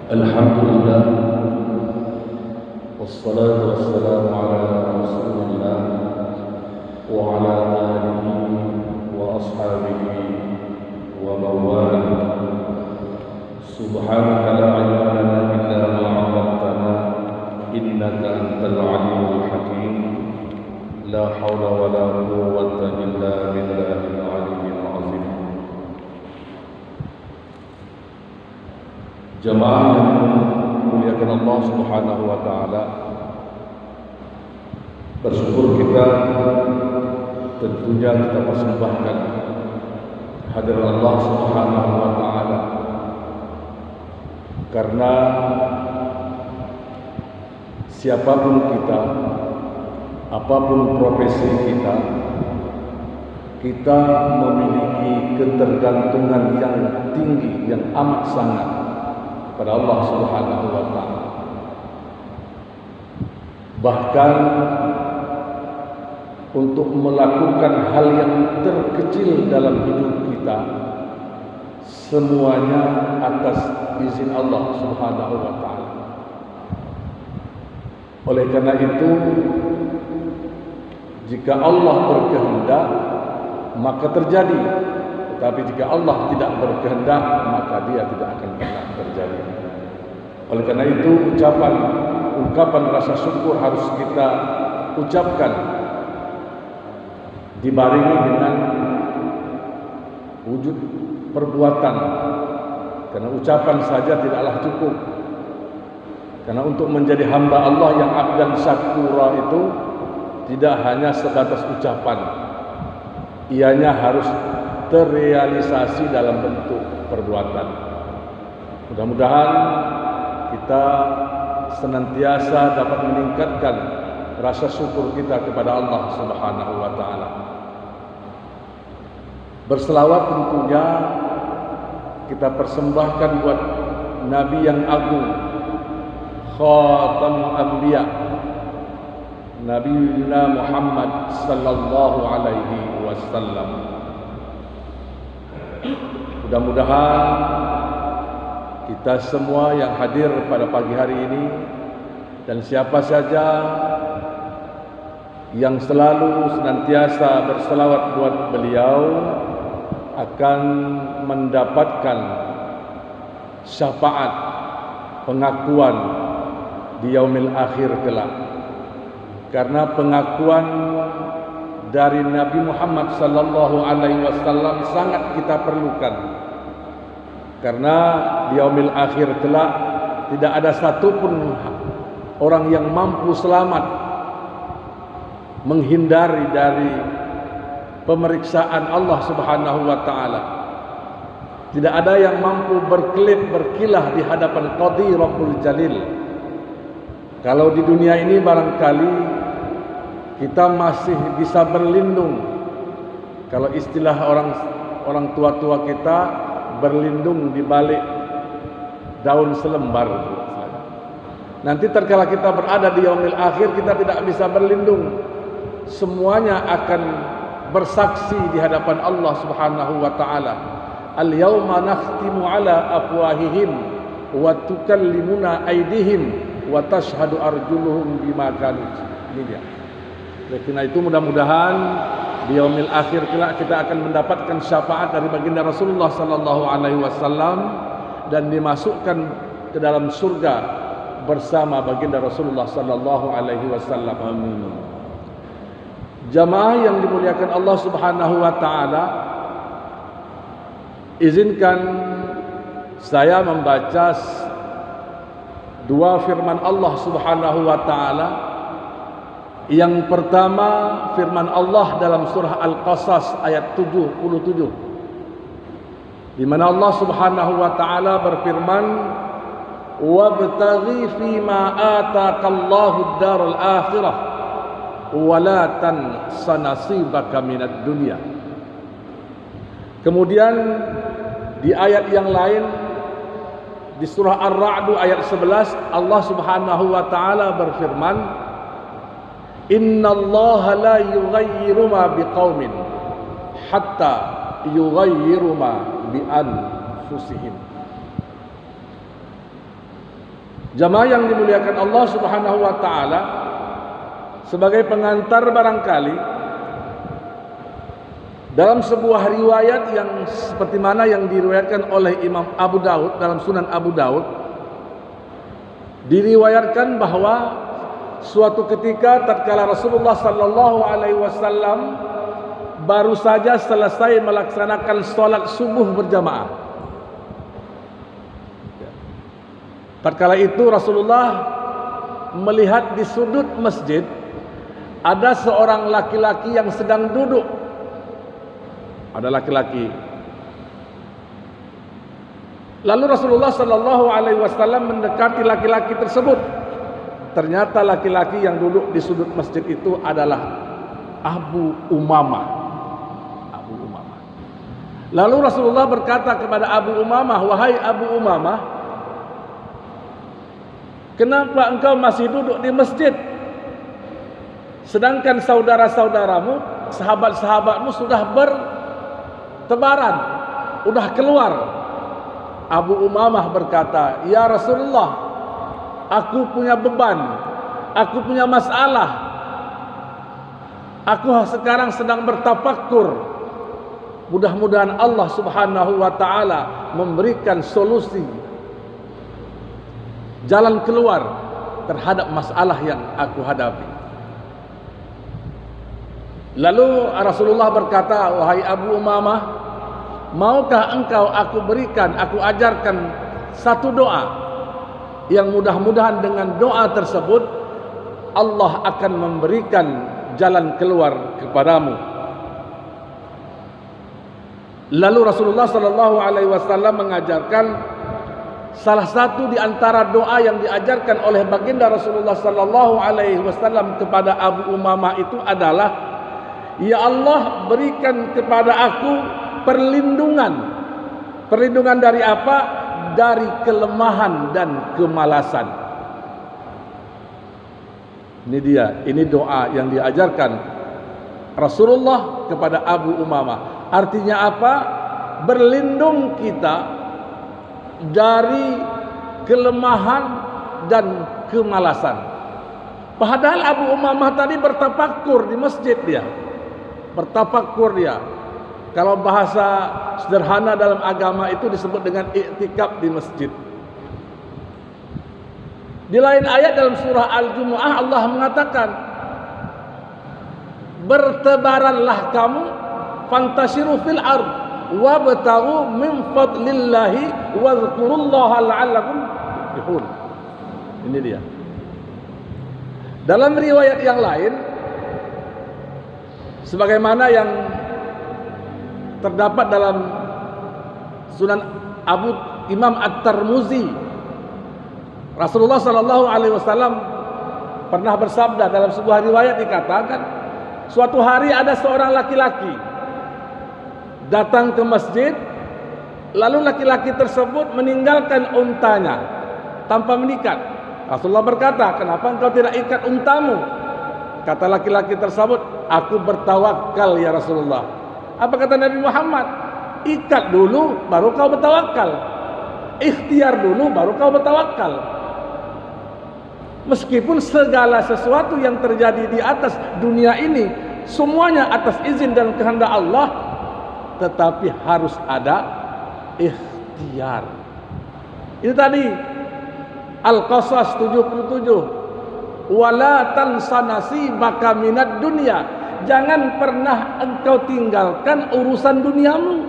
Alhamdulillah, wassalatu wassalamu ala rasulillah wa ala alihi wa ashabihi wa mawala. Subhanaka la ilma lana illa ma 'allamtana innaka antal alimul hakim. La hawla wa la quwwata illa billahil aliyyil azim. Jamaah yang dimuliakan Allah Subhanahu wa taala, bersyukur kita tentunya kita persembahkan hadirat Allah Subhanahu wa taala, karena siapapun kita, apapun profesi kita memiliki ketergantungan yang tinggi, yang amat sangat pada Allah Subhanahu wa taala. Bahkan untuk melakukan hal yang terkecil dalam hidup kita, semuanya atas izin Allah Subhanahu wa taala. Oleh karena itu, jika Allah berkehendak maka terjadi, tetapi jika Allah tidak berkehendak maka dia tidak akan pernah terjadi. Oleh karena itu, ungkapan rasa syukur harus kita ucapkan, dibarengi dengan wujud perbuatan, karena ucapan saja tidaklah cukup. Karena untuk menjadi hamba Allah yang abdan syakura itu tidak hanya sebatas ucapan, ianya harus terrealisasi dalam bentuk perbuatan. Mudah-mudahan kita senantiasa dapat meningkatkan rasa syukur kita kepada Allah Subhanahu wa taala. Berselawat tentunya kita persembahkan buat Nabi yang agung, Khatamul Anbiya, Nabi Muhammad sallallahu alaihi wasallam. Mudah-mudahan kita semua yang hadir pada pagi hari ini dan siapa saja yang selalu senantiasa berselawat buat beliau akan mendapatkan syafaat, pengakuan di yaumil akhir kelak. Karena pengakuan dari Nabi Muhammad sallallahu alaihi wasallam sangat kita perlukan. Karena di yaumil akhir kelak tidak ada satupun orang yang mampu selamat menghindari dari pemeriksaan Allah Subhanahu wa taala. Tidak ada yang mampu berkilah di hadapan Qadhi Rabbul Jalil. Kalau di dunia ini barangkali kita masih bisa berlindung, kalau istilah orang tua-tua kita, berlindung di balik daun selembar. Nanti terkala kita berada di yaumil akhir, kita tidak bisa berlindung. Semuanya akan bersaksi di hadapan Allah Subhanahu wa taala. Al-yauma nakhtimu ala afwahihim wa tukallimuna aydihim wa tashhadu arjuluhum bima kanu. Ini dia. Oleh karena itu, mudah-mudahan di yaumil akhir kelak kita akan mendapatkan syafaat dari baginda Rasulullah sallallahu alaihi wasallam dan dimasukkan ke dalam surga bersama baginda Rasulullah sallallahu alaihi wasallam. Amin. Jamaah yang dimuliakan Allah Subhanahu wa taala, izinkan saya membaca dua firman Allah Subhanahu wa taala. Yang pertama, firman Allah dalam surah Al-Qasas ayat 77, di mana Allah Subhanahu wa taala berfirman, "Wabtaghi fima ataqallahu ad-daral akhirah wa la tansa nasibaka minad dunya." Kemudian di ayat yang lain di surah Ar-Ra'd ayat 11, Allah Subhanahu wa taala berfirman, "Innallaha la yughayyiru ma biqaumin hatta yughayyiru ma bi anfusihim." Jamaah yang dimuliakan Allah Subhanahu wa taala, sebagai pengantar barangkali dalam sebuah riwayat yang seperti mana yang diriwayatkan oleh Imam Abu Daud dalam Sunan Abu Daud, diriwayatkan bahwa suatu ketika tatkala Rasulullah sallallahu alaihi wasallam baru saja selesai melaksanakan salat subuh berjamaah. Tatkala itu Rasulullah melihat di sudut masjid ada seorang laki-laki yang sedang duduk. Ada laki-laki. Lalu Rasulullah sallallahu alaihi wasallam mendekati laki-laki tersebut. Ternyata laki-laki yang duduk di sudut masjid itu adalah Abu Umamah. Abu Umamah. Lalu Rasulullah berkata kepada Abu Umamah, "Wahai Abu Umamah, kenapa engkau masih duduk di masjid? Sedangkan saudara-saudaramu, sahabat-sahabatmu sudah bertebaran, sudah keluar." Abu Umamah berkata, "Ya Rasulullah, aku punya beban, aku punya masalah. Aku sekarang sedang bertafakkur. Mudah-mudahan Allah Subhanahu wa taala memberikan solusi, jalan keluar terhadap masalah yang aku hadapi." Lalu Rasulullah berkata, "Wahai Abu Umamah, maukah engkau aku berikan, aku ajarkan satu doa yang mudah-mudahan dengan doa tersebut Allah akan memberikan jalan keluar kepadamu." Lalu Rasulullah sallallahu alaihi wasallam mengajarkan salah satu di antara doa yang diajarkan oleh baginda Rasulullah sallallahu alaihi wasallam kepada Abu Umamah itu adalah, "Ya Allah, berikan kepada aku perlindungan." Perlindungan dari apa? Dari kelemahan dan kemalasan. Ini dia, ini doa yang diajarkan Rasulullah kepada Abu Umamah. Artinya apa? Berlindung kita dari kelemahan dan kemalasan. Padahal Abu Umamah tadi bertafakkur di masjid dia. Bertafakkur dia. Kalau bahasa sederhana dalam agama itu disebut dengan i'tikaf di masjid. Di lain ayat dalam surah Al-Jumu'ah Allah mengatakan, "Bertebaranlah kamu, fantashiru fil ard, wabtaghu min fadlillahi wadhkurullaha la'allakum tuflihun." Ini dia. Dalam riwayat yang lain, sebagaimana yang terdapat dalam Sunan Imam At-Tirmizi, Rasulullah sallallahu alaihi wasallam pernah bersabda dalam sebuah riwayat, dikatakan suatu hari ada seorang laki-laki datang ke masjid, lalu laki-laki tersebut meninggalkan untanya tanpa mengikat. Rasulullah berkata, "Kenapa engkau tidak ikat untamu?" Kata laki-laki tersebut, "Aku bertawakal ya Rasulullah." Apa kata Nabi Muhammad? "Ikat dulu baru kau bertawakal. Ikhtiar dulu baru kau bertawakal." Meskipun segala sesuatu yang terjadi di atas dunia ini semuanya atas izin dan kehendak Allah, tetapi harus ada ikhtiar. Itu tadi Al-Qasas 77. "Wala tansa nasibaka minad dunya." Jangan pernah engkau tinggalkan urusan duniamu.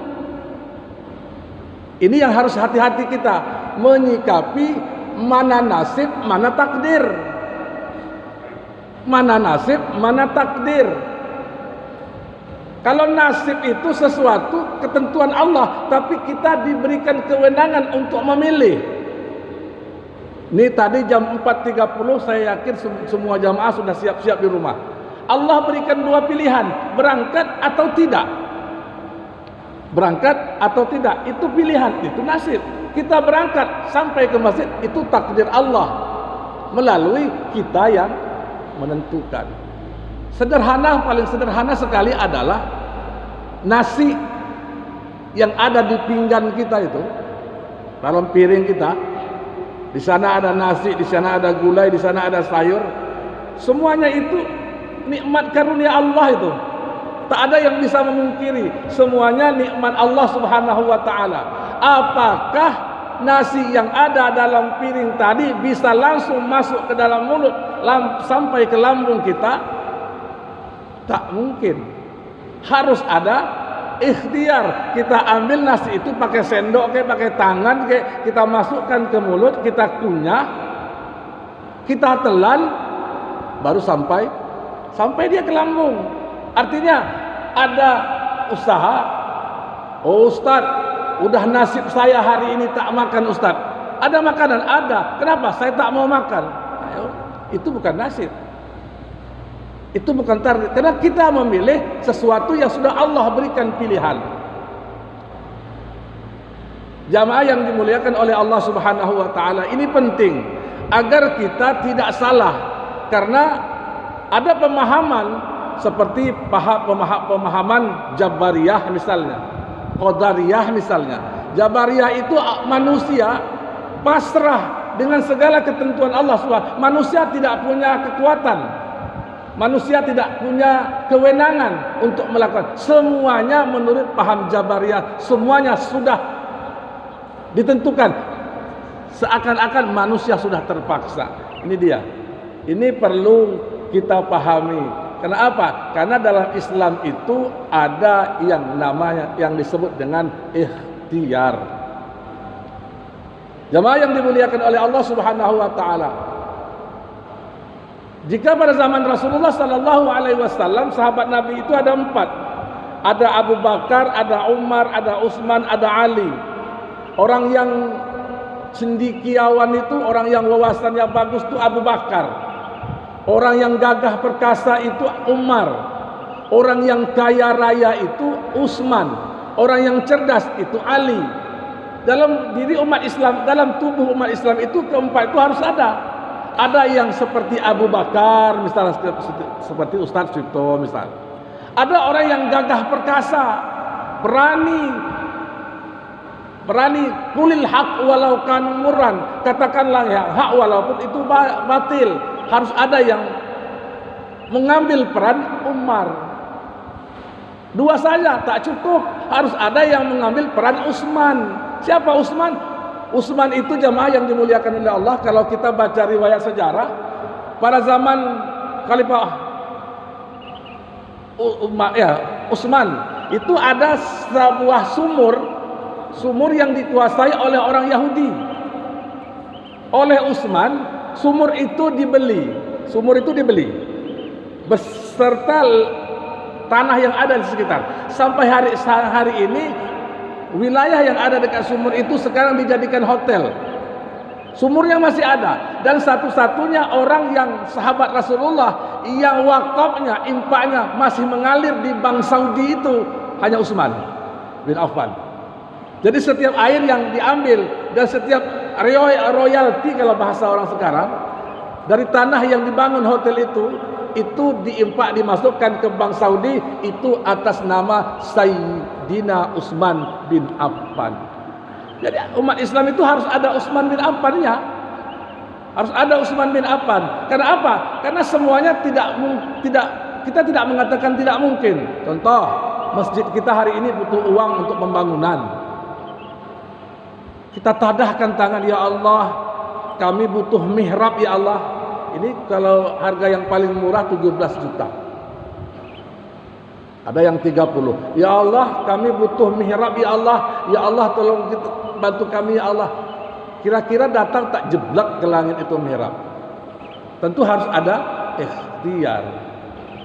Ini yang harus hati-hati kita menyikapi, mana nasib, mana takdir. Mana nasib, mana takdir. Kalau nasib itu sesuatu ketentuan Allah, tapi kita diberikan kewenangan untuk memilih. Ini tadi jam 4.30 saya yakin semua jamaah sudah siap-siap di rumah. Allah berikan dua pilihan, berangkat atau tidak. Berangkat atau tidak, itu pilihan, itu nasib. Kita berangkat sampai ke masjid, itu takdir Allah melalui kita yang menentukan. Sederhana, paling sederhana sekali adalah nasi yang ada di pinggan kita itu, dalam piring kita, Di sana ada nasi, di sana ada gulai, di sana ada sayur. Semuanya itu nikmat karunia Allah itu. Tak ada yang bisa memungkiri. Semuanya nikmat Allah Subhanahu wa taala. Apakah nasi yang ada dalam piring tadi bisa langsung masuk ke dalam mulut sampai ke lambung kita? Tak mungkin. Harus ada ikhtiar. Kita ambil nasi itu pakai sendok kayak pakai tangan kayak, kita masukkan ke mulut, kita kunyah, kita telan, baru sampai dia ke lambung. Artinya ada usaha. Oh Ustaz, udah nasib saya hari ini tak makan Ustaz. Ada makanan? Ada. Kenapa? Saya tak mau makan. Ayo, itu bukan nasib. Itu bukan target. Karena kita memilih sesuatu yang sudah Allah berikan pilihan. Jamaah yang dimuliakan oleh Allah Subhanahu wa taala, ini penting agar kita tidak salah. Karena ada pemahaman seperti pemahaman Jabariyah misalnya, Qadariyah misalnya. Jabariyah itu manusia pasrah dengan segala ketentuan Allah SWT. Manusia tidak punya kekuatan, manusia tidak punya kewenangan untuk melakukan. Semuanya menurut paham Jabariyah, semuanya sudah ditentukan. Seakan-akan manusia sudah terpaksa. Ini dia. Ini perlu kita pahami. Kenapa? Karena dalam Islam itu ada yang namanya yang disebut dengan ikhtiar. Jamaah yang dimuliakan oleh Allah Subhanahu wa taala. Jika pada zaman Rasulullah sallallahu alaihi wasallam sahabat Nabi itu ada 4. Ada Abu Bakar, ada Umar, ada Utsman, ada Ali. Orang yang cendekiawan itu, orang yang wawasannya bagus itu Abu Bakar. Orang yang gagah perkasa itu Umar. Orang yang kaya raya itu Utsman. Orang yang cerdas itu Ali. Dalam diri umat Islam, dalam tubuh umat Islam itu keempat itu harus ada. Ada yang seperti Abu Bakar, misalnya seperti Ustaz Suito misalnya. Ada orang yang gagah perkasa, berani kulil haq walau kan murran, katakanlah ya hak walaupun itu batil. Harus ada yang mengambil peran Umar. 2 saja tak cukup, harus ada yang mengambil peran Utsman. Siapa Utsman? Utsman itu jamaah yang dimuliakan oleh Allah. Kalau kita baca riwayat sejarah, pada zaman Khalifah Utsman itu ada sebuah sumur yang dikuasai oleh orang Yahudi. Oleh Utsman, sumur itu dibeli beserta tanah yang ada di sekitar. Sampai hari ini wilayah yang ada dekat sumur itu sekarang dijadikan hotel. Sumurnya masih ada, dan satu-satunya orang yang sahabat Rasulullah yang wakafnya, infaknya masih mengalir di Bank Saudi itu hanya Utsman bin Affan. Jadi setiap air yang diambil dan setiap royalti kalau bahasa orang sekarang dari tanah yang dibangun hotel itu dimasukkan ke Bank Saudi, itu atas nama Sayyidina Utsman bin Affan. Jadi umat Islam itu harus ada Utsman bin Affan-nya. Harus ada Utsman bin Affan. Karena apa? Karena semuanya kita tidak mengatakan tidak mungkin. Contoh, masjid kita hari ini butuh uang untuk pembangunan. Kita tadahkan tangan, ya Allah, kami butuh mihrab ya Allah. Ini kalau harga yang paling murah 17 juta. Ada yang 30. Ya Allah, kami butuh mihrab ya Allah. Ya Allah, tolong bantu kami ya Allah. Kira-kira datang tak jeblak ke langit itu mihrab. Tentu harus ada ikhtiar.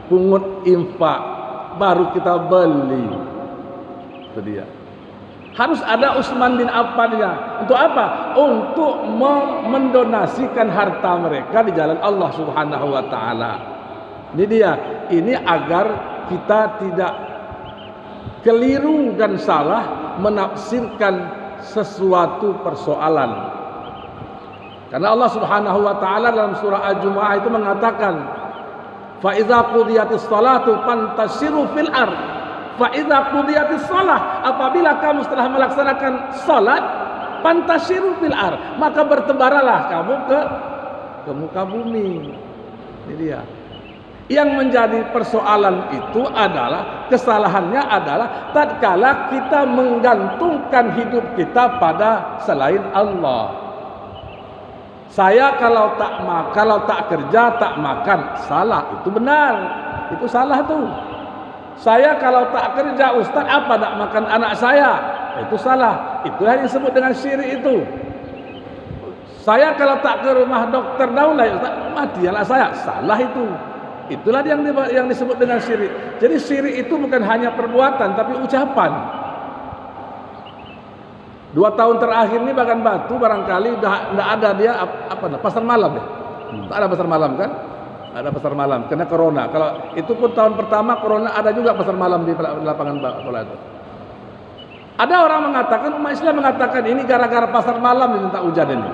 Pungut infak baru kita beli. Itu dia. Harus ada Utsman bin Affan-nya. Untuk apa? Untuk mendonasikan harta mereka di jalan Allah Subhanahu wa taala. Ini dia. Ini agar kita tidak keliru dan salah menafsirkan sesuatu persoalan. Karena Allah Subhanahu wa taala dalam surah Al-Jumu'ah itu mengatakan, "Fa idza qudiyatis shalatu fantasiru fil ardh." Fa idza qudiyatis shalah, apabila kamu setelah melaksanakan salat, Fantasiru fil ard, maka bertebaralah kamu ke muka bumi. Ini dia. Yang menjadi persoalan itu adalah, kesalahannya adalah tatkala kita menggantungkan hidup kita pada selain Allah. Saya kalau tak kerja tak makan, salah, itu benar, itu salah tuh. Saya kalau tak kerja Ustaz, apa nak makan anak saya, itu salah, itulah yang disebut dengan syirik itu. Saya kalau tak ke rumah dokter daulah Ustaz, mati anak saya, salah itu. Itulah yang disebut dengan syirik. Jadi syirik itu bukan hanya perbuatan tapi ucapan. 2 tahun terakhir ini bahkan Batu barangkali tidak ada dia pasar malam ya. Tak ada pasar malam kan? Ada pasar malam karena corona. Kalau itu pun tahun pertama corona ada juga pasar malam di lapangan bola itu. Ada orang mengatakan, umat Islam mengatakan ini gara-gara pasar malam ini tak hujan ini.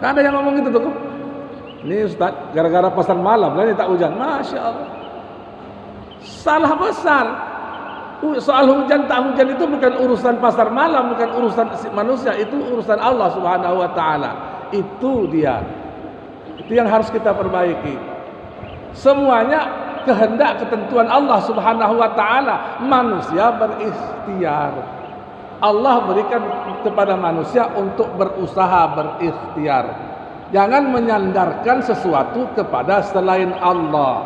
Tidak ada yang ngomong itu tuh. Ini Ustaz, gara-gara pasar malam lah ini tak hujan. Masya Allah. Salah besar. Soal hujan tak hujan itu bukan urusan pasar malam, bukan urusan manusia, itu urusan Allah Subhanahu wa taala. Itu dia. Itu yang harus kita perbaiki. Semuanya kehendak ketentuan Allah Subhanahu wa taala. Manusia berikhtiar. Allah berikan kepada manusia untuk berusaha, berikhtiar. Jangan menyandarkan sesuatu kepada selain Allah.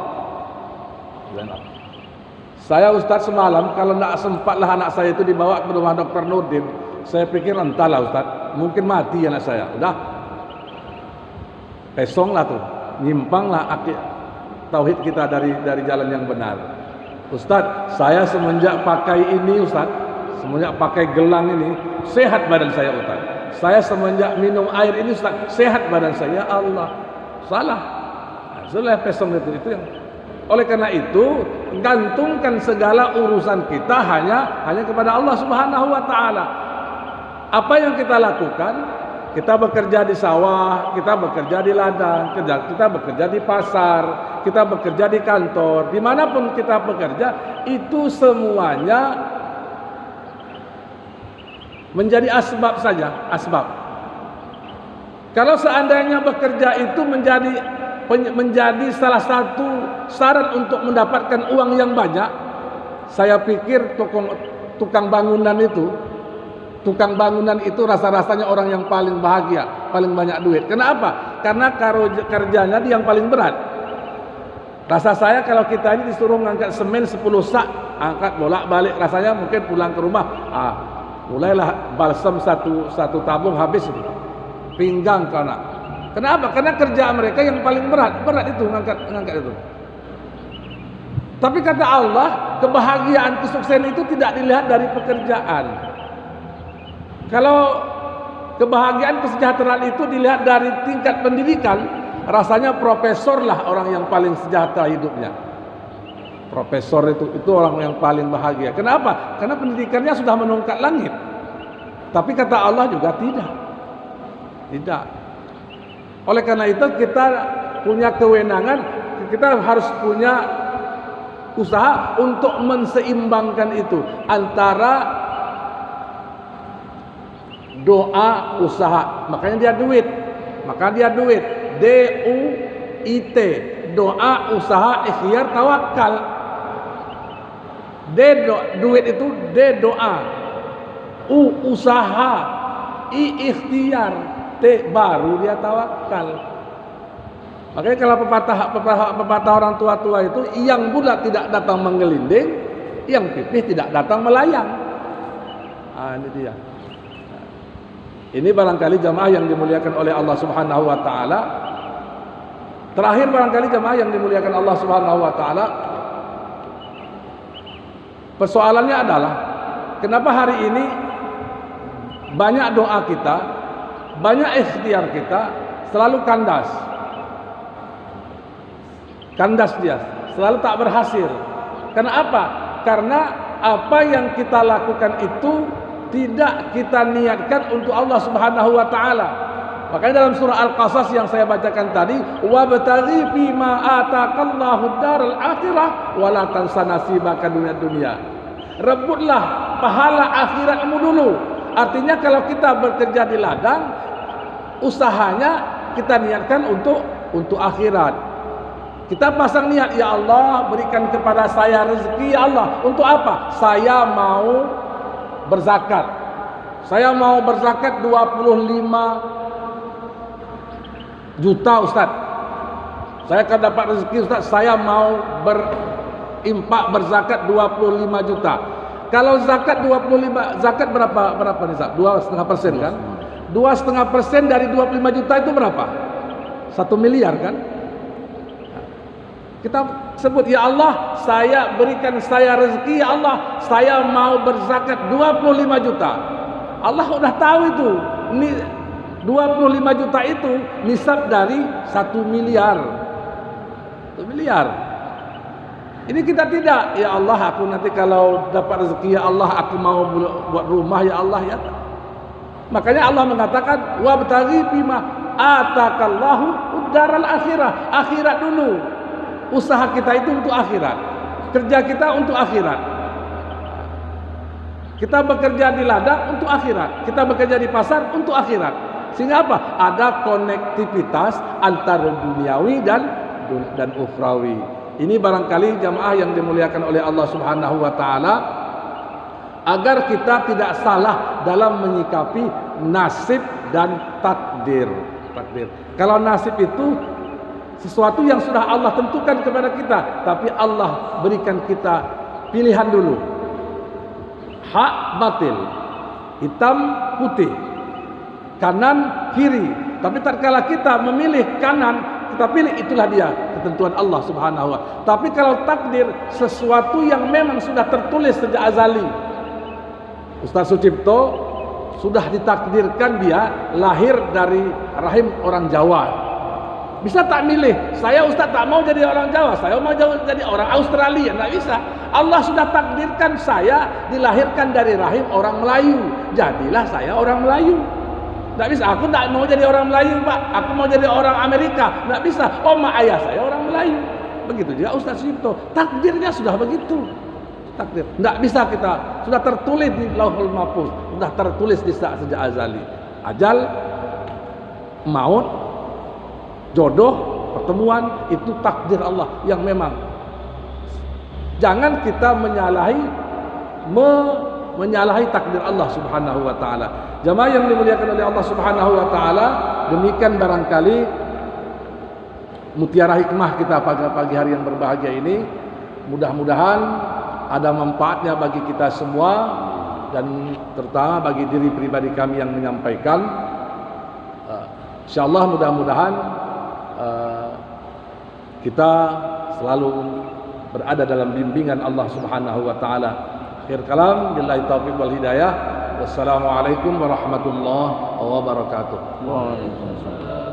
Saya Ustaz semalam kalau tidak sempatlah anak saya itu dibawa ke rumah Dr. Nurdin, saya pikir entahlah Ustaz, mungkin mati anak saya. Udah, pesonglah tuh, nyimpanglah tauhid kita dari jalan yang benar. Ustaz, saya semenjak pakai ini Ustaz, semenjak pakai gelang ini, sehat badan saya Ustaz. Saya semenjak minum air ini Ustaz, sehat badan saya. Ya Allah, salah. Sudah pesong itu yang. Oleh karena itu, gantungkan segala urusan kita hanya kepada Allah Subhanahu wa taala. Apa yang kita lakukan? Kita bekerja di sawah, kita bekerja di ladang, kita bekerja di pasar, kita bekerja di kantor, dimanapun kita bekerja, itu semuanya menjadi asbab saja, asbab. Kalau seandainya bekerja itu menjadi salah satu syarat untuk mendapatkan uang yang banyak, saya pikir tukang bangunan itu rasa-rasanya orang yang paling bahagia, paling banyak duit. Kenapa? Karena kerjanya dia yang paling berat. Rasa saya kalau kita ini disuruh mengangkat semen 10 sak, angkat bolak-balik, rasanya mungkin pulang ke rumah, mulailah balsam satu tabung habis, pinggang kena. Kenapa? Karena kerja mereka yang paling berat itu ngangkat itu. Tapi kata Allah, kebahagiaan, kesuksesan itu tidak dilihat dari pekerjaan. Kalau kebahagiaan, kesejahteraan itu dilihat dari tingkat pendidikan, rasanya profesor lah orang yang paling sejahtera hidupnya. Profesor itu orang yang paling bahagia. Kenapa? Karena pendidikannya sudah menongkat langit. Tapi kata Allah juga tidak. Oleh karena itu kita punya kewenangan, kita harus punya usaha untuk menseimbangkan itu antara doa, usaha. Makanya dia duit. DUIT, doa, usaha, ikhtiar, tawakal. Duit itu D doa, U usaha, I ikhtiar, T baru dia tawakal. Makanya kalau pepatah orang tua itu, yang bulat tidak datang menggelinding, yang pipih tidak datang melayang. Ini dia. Ini barangkali jamaah yang dimuliakan oleh Allah Subhanahu wa taala. Terakhir barangkali jamaah yang dimuliakan Allah Subhanahu wa taala, persoalannya adalah kenapa hari ini banyak doa kita, banyak ikhtiar kita selalu kandas. Kandas dia, selalu tak berhasil. Kenapa? Karena apa yang kita lakukan itu tidak kita niatkan untuk Allah Subhanahu wa taala. Makanya dalam surah Al-Qasas yang saya bacakan tadi, wabtaghi fima ataqallahu daral akhirah wa la tansa nasibaka dunya. Rebutlah pahala akhiratmu dulu. Artinya kalau kita bekerja di ladang, usahanya kita niatkan untuk akhirat. Kita pasang niat, ya Allah berikan kepada saya rezeki, ya Allah. Untuk apa? Saya mau berzakat. Saya mau berzakat 25 juta Ustaz. Saya akan dapat rezeki Ustaz, saya mau berimpak berzakat 25 juta. Kalau zakat 25, zakat berapa nih Ustaz? 2,5% kan? 2,5% dari 25 juta itu berapa? 1 miliar kan? Kita sebut, ya Allah, saya berikan saya rezeki, ya Allah, saya mau berzakat 25 juta. Allah udah tahu itu. Ini 25 juta itu nisab dari 1 miliar. 1 miliar. Ini kita tidak, ya Allah, aku nanti kalau dapat rezeki, ya Allah, aku mau buat rumah, ya Allah, ya. Makanya Allah mengatakan, wabtaghi bima atakallahu ad-daral akhirah. Akhirat dulu. Usaha kita itu untuk akhirat. Kerja kita untuk akhirat. Kita bekerja di ladang untuk akhirat. Kita bekerja di pasar untuk akhirat. Sehingga apa? Ada konektivitas antara duniawi dan ukhrawi. Ini barangkali jamaah yang dimuliakan oleh Allah Subhanahu wa taala, agar kita tidak salah dalam menyikapi nasib dan takdir. Kalau nasib itu sesuatu yang sudah Allah tentukan kepada kita, tapi Allah berikan kita pilihan dulu. Hak batil, hitam putih, kanan kiri. Tapi tatkala kita memilih kanan, kita pilih, itulah dia ketentuan Allah Subhanahu wa taala. Tapi kalau takdir, sesuatu yang memang sudah tertulis sejak azali. Ustaz Sucipto sudah ditakdirkan dia lahir dari rahim orang Jawa. Bisa tak milih, saya Ustaz tak mau jadi orang Jawa, saya mau jadi orang Australia. Tidak bisa. Allah sudah takdirkan saya dilahirkan dari rahim orang Melayu, jadilah saya orang Melayu. Tidak bisa, aku tidak mau jadi orang Melayu Pak, aku mau jadi orang Amerika. Tidak bisa, ayah saya orang Melayu. Begitu juga Ustaz Sucipto, takdirnya sudah begitu. Takdir, tidak bisa kita, sudah tertulis di Lauhul Mahfuz, sudah tertulis di sejak azali. Ajal, maut, jodoh, pertemuan, itu takdir Allah yang memang. Jangan kita menyalahi takdir Allah Subhanahu wa taala. Jamaah yang dimuliakan oleh Allah Subhanahu wa taala, demikian barangkali mutiara hikmah kita pada pagi hari yang berbahagia ini. Mudah-mudahan ada manfaatnya bagi kita semua, dan terutama bagi diri pribadi kami yang menyampaikan. Insyaallah mudah-mudahan kita selalu berada dalam bimbingan Allah Subhanahu wa taala. Akhir kalam, billahi taufiq wal hidayah. Wassalamualaikum warahmatullahi wabarakatuh. Waalaikumsalam.